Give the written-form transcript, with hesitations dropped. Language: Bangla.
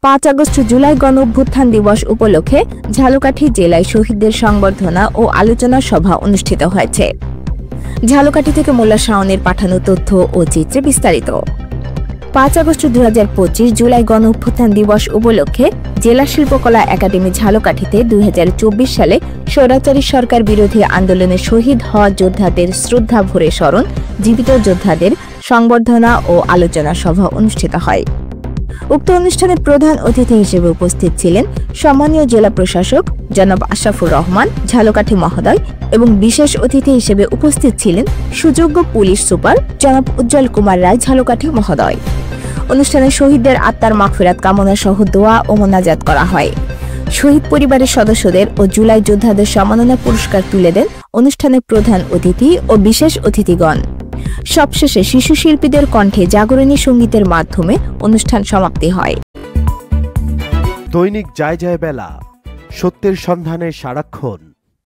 5 আগস্ট জুলাই গণ অভ্যুত্থান দিবস উপলক্ষে ঝালকাঠি জেলায় শহীদদের সংবর্ধনা ও আলোচনা সভা অনুষ্ঠিত হয়েছে। ঝালকাঠি থেকে মোল্লা শাওনের পাঠানো তথ্য ও চিত্রে বিস্তারিত। 5 আগস্ট 2025 জুলাই গণ অভ্যুত্থান দিবস উপলক্ষে জেলা শিল্পকলা একাডেমি ঝালকাঠিতে 2024 সালে স্বৈরাচারী সরকার বিরোধী আন্দোলনে শহীদ হওয়া যোদ্ধাদের শ্রদ্ধা ভরে স্মরণ, জীবিত যোদ্ধাদের সংবর্ধনা ও আলোচনা সভা অনুষ্ঠিত হয়। উক্ত অনুষ্ঠানে প্রধান অতিথি হিসেবে উপস্থিত ছিলেন সম্মানীয় জেলা প্রশাসক জনাব আশরাফুর রহমান ঝালকাঠি মহোদয় এবং বিশেষ অতিথি হিসেবে উপস্থিত ছিলেন সুযোগ্য পুলিশ সুপার জনাব উজ্জ্বল কুমার রায় ঝালকাঠি মহোদয়। অনুষ্ঠানে শহীদদের আত্মার মাগফিরাত কামনা সহ দোয়া ও মোনাজাত করা হয়। শহীদ পরিবারের সদস্যদের ও জুলাই যোদ্ধাদের সম্মাননা পুরস্কার তুলে দেন অনুষ্ঠানের প্রধান অতিথি ও বিশেষ অতিথিগণ। সবশেষে শিশু শিল্পীদের কণ্ঠে জাগরণী সঙ্গীতের মাধ্যমে অনুষ্ঠান সমাপ্তি হয়। দৈনিক যায় যায় বেলা, সত্যের সন্ধানে সারাক্ষণ।